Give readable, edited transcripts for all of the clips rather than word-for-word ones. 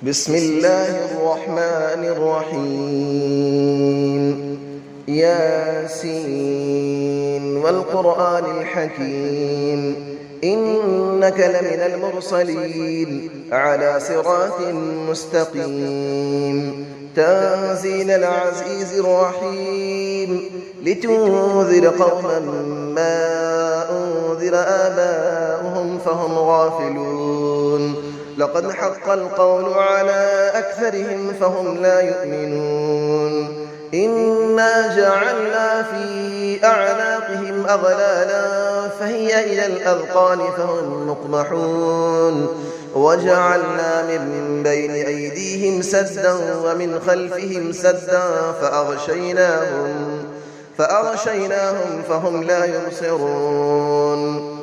بسم الله الرحمن الرحيم ياسين والقرآن الحكيم إنك لمن المرسلين على صراط مستقيم تنزيل العزيز الرحيم لتنذر قوما ما أنذر آباؤهم فهم غافلون لقد حق القول على أكثرهم فهم لا يؤمنون إنا جعلنا في أعناقهم أغلالا فهي إلى الأذقان فهم مقمحون وجعلنا من بين أيديهم سدا ومن خلفهم سدا فأغشيناهم فهم لا يبصرون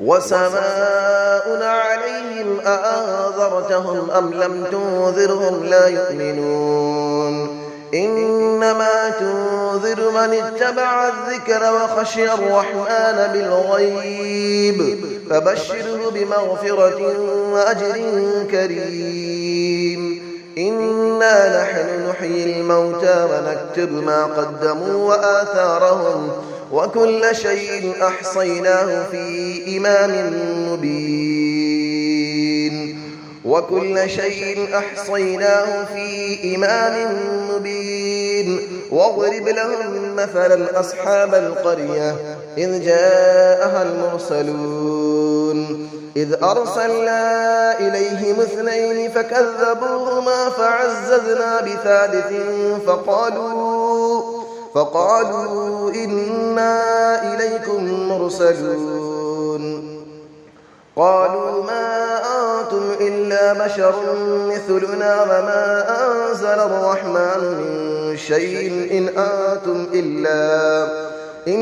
وسماء عليهم أأنذرتهم أم لم تنذرهم لا يؤمنون إنما تنذر من اتبع الذكر وخشي الرحمن بالغيب فبشره بمغفرة وأجر كريم إنا نحن نحيي الموتى ونكتب ما قدموا وآثارهم وكل شيء أحصيناه في إمام مبين واضرب لهم مثلا أصحاب القرية إذ جاءها المرسلون إذ أرسلنا إليهم 2 فكذبوهما فعززنا بثالث فقالوا إنا إليكم مرسلون قالوا ما أنتم إلا بشر مثلنا وما أنزل الرحمن من شيء إن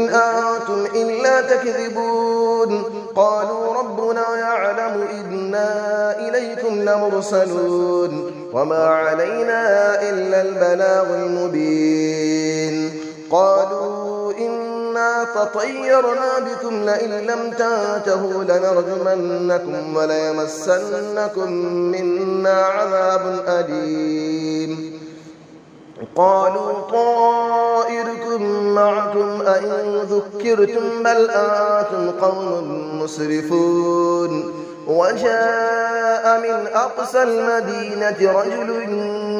أنتم إلا تكذبون قالوا ربنا يعلم إنا إليكم لمرسلون وما علينا إلا البلاغ المبين قالوا إنا تطيرنا بكم لئن لم تنتهوا لنرجمنكم وليمسنكم منا عذاب أليم قالوا طائركم معكم أئن ذكرتم بل أنتم قوم مسرفون وجاء من أقصى المدينة رجل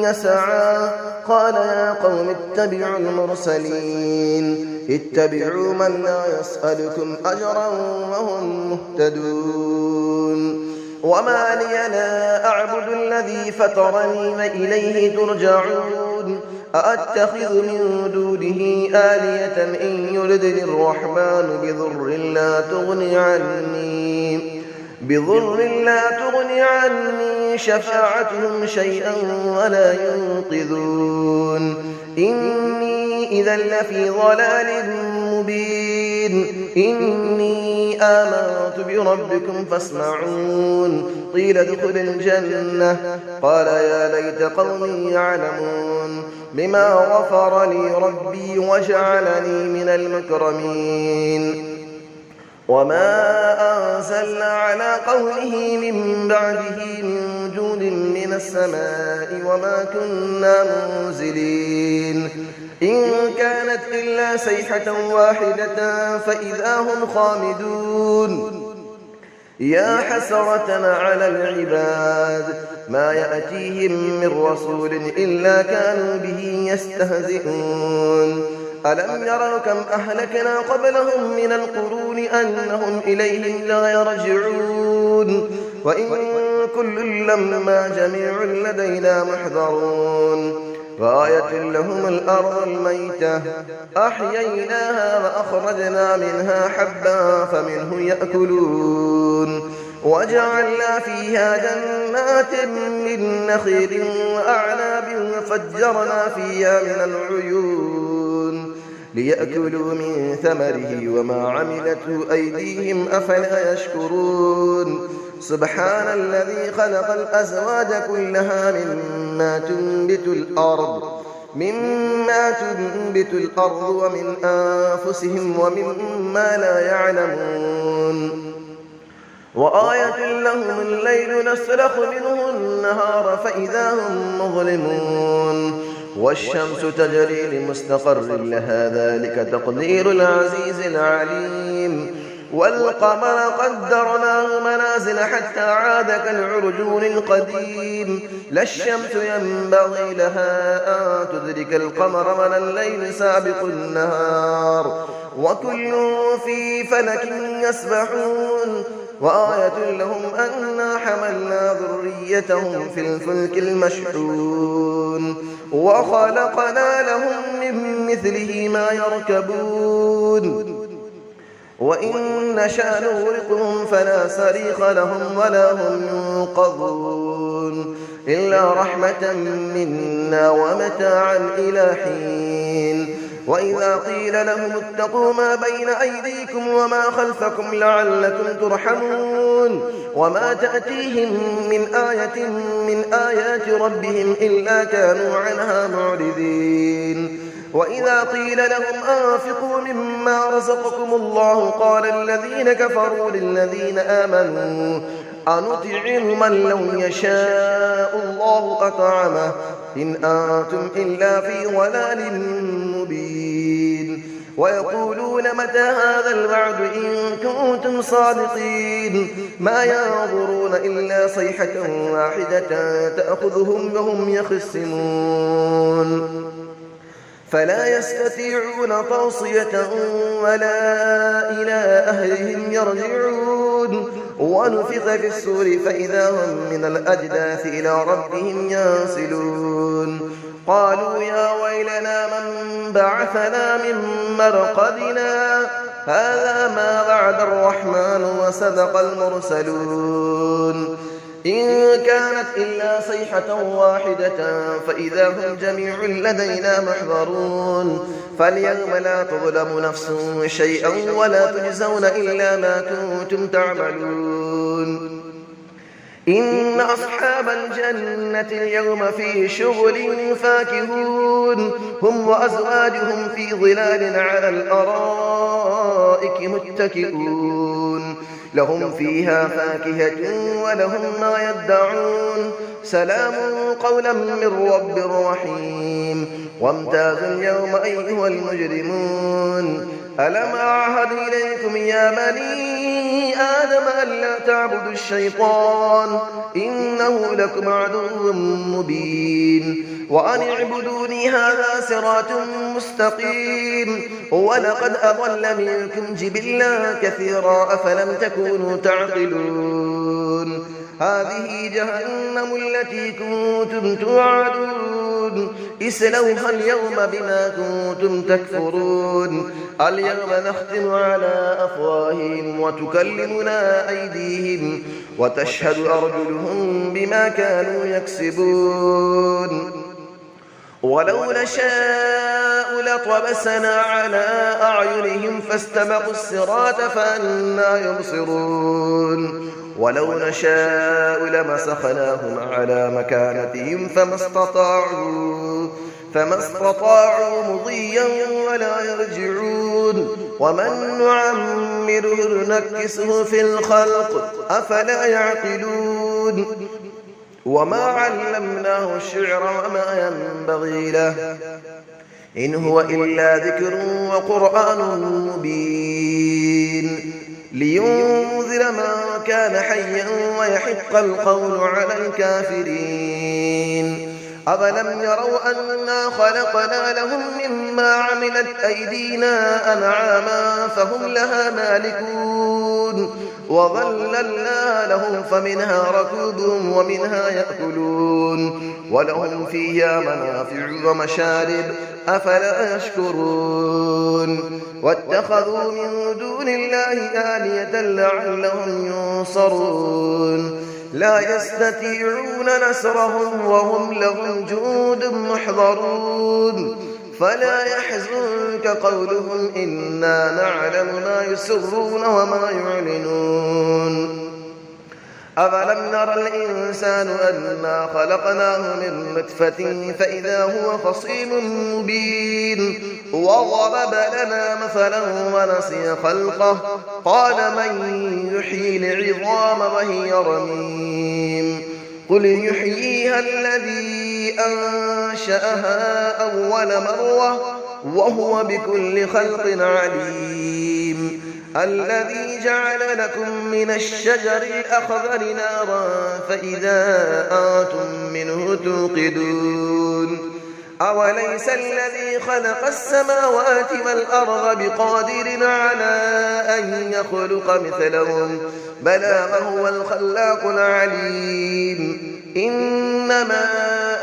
يسعى قال يا قوم اتبعوا المرسلين اتبعوا من لا يسألكم أجرا وهم مهتدون وما لي لا أعبد الذي فطرني وإليه ترجعون أأتخذ من دونه آلية إن يردني الرحمن بضر لا تغني عني شفاعتهم شيئا ولا ينقذون إني إذا لفي ضلال مبين إني آمنت بربكم فاسمعون قيل ادخل الجنة قال يا ليت قومي يعلمون بما غفر لي ربي وجعلني من المكرمين وما أنزلنا على قوله من بعده من جود من السماء وما كنا منزلين إن كانت إلا صيحة واحدة فإذا هم خامدون يا حسرة على العباد ما يأتيهم من رسول إلا كانوا به يستهزئون ألم يروا كم أهلكنا قبلهم من القرون أنهم إليهم لا يرجعون وإن كل لما جميع لدينا محضرون وآية لهم الأرض الميتة أحييناها وأخرجنا منها حبا فمنه يأكلون وجعلنا فيها جنات من نخيل وأعناب وفجرنا فيها من العيون ليأكلوا من ثمره وما عملته أيديهم أفلا يشكرون سبحان الذي خلق الأزواج كلها مما تنبت الأرض ومن أنفسهم ومما لا يعلمون وآية لهم الليل نسلخ منه النهار فإذا هم مظلمون والشمس تجري لمستقر لها ذلك تقدير العزيز العليم والقمر قدرناه منازل حتى عاد كالعرجون القديم لا الشمس ينبغي لها أن تدرك القمر ولا الليل سابق النهار وكل في فلك يسبحون وآية لهم أنا حملنا ذريتهم في الفلك المشحون وخلقنا لهم من مثله ما يركبون وإن نشأ نغرقهم فلا صريخ لهم ولا هم ينقذون إلا رحمة منا ومتاعا إلى حين وإذا قيل لهم اتقوا ما بين أيديكم وما خلفكم لعلكم ترحمون وما تأتيهم من آية من آيات ربهم إلا كانوا عنها معرضين وإذا قيل لهم أنفقوا مما رزقكم الله قال الذين كفروا للذين آمنوا أنطعم من لو يشاء الله أطعمه إن أنتم إلا في ضلال مبين ويقولون متى هذا الوعد إن كنتم صادقين ما ينظرون إلا صيحة واحدة تأخذهم وهم يخصمون فلا يستطيعون توصية ولا إلى أهلهم يرجعون ونفخ في السور فإذا هم من الأجداث إلى ربهم ينسلون قالوا يا ويلنا من بعثنا من مرقدنا هذا ما وعد الرحمن وصدق المرسلون إن كانت إلا صيحة واحدة فإذا هم جميع لدينا محضرون فاليوم لا تظلم نفس شيئا ولا تجزون إلا ما كنتم تعملون إن أصحاب الجنة اليوم في شغل فاكهون هم وأزواجهم في ظلال على الأرائك متكئون لهم فيها فاكهة ولهم ما يدعون سلام قولا من رب رحيم وامتازوا اليوم أيها المجرمون ألم أعهد إليكم يا بني آدم ألا تعبدوا الشيطان إنه لكم عدو مبين وأن اعبدوني هذا صراط مستقيم ولقد أضل منكم جبلا كثيرا أفلم تكونوا تعقلون هذه جهنم التي كنتم توعدون اسلوها اليوم بما كنتم تكفرون اليوم نختم على أفواههم وتكلمنا أيديهم وتشهد أرجلهم بما كانوا يكسبون ولو نشاء لطمسنا على أعينهم فاستبقوا الصراط فأنى يبصرون ولو نشاء لمسخناهم على مكانتهم فما استطاعوا مضيا ولا يرجعون ومن نعمره نكسه في الخلق أفلا يعقلون وما علمناه الشعر وما ينبغي له إن هو إلا ذكر وقرآن مبين لينذر من كان حيا ويحق القول على الكافرين أفلم يروا أنا خلقنا لهم مما عملت أيدينا أنعاما فهم لها مالكون وظللنا لهم فمنها ركوبهم ومنها يأكلون ولهم فيها منافع ومشارب أفلا يشكرون واتخذوا من دون الله آلية لعلهم ينصرون لا يستطيعون نصرهم وهم لهم جند محضرون فلا يحزنك قولهم إنا نعلم ما يسرون وما يعلنون أفلم نرى الإنسان أنا خلقناه من نطفة فإذا هو خصيم مبين وضرب لنا مثلا ونسي خلقه قال من يحيي العظام وهي رميم قل يحييها الذي أنشأها أول مرة وهو بكل خلق عليم الذي جعل لكم من الشجر الأخضر نارا فإذا أنتم منه توقدون أوليس الذي خلق السماوات والأرض بقادر على أن يخلق مثلهم بلى وهو الخلاق العليم إنما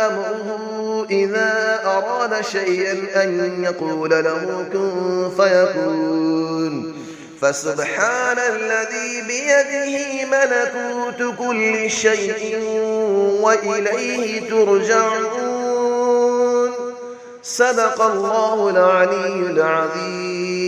أمره إذا أراد شيئا أن يقول له كن فيكون فسبحان الذي بيده ملكوت كل شيء وإليه ترجعون صدق الله العلي العظيم.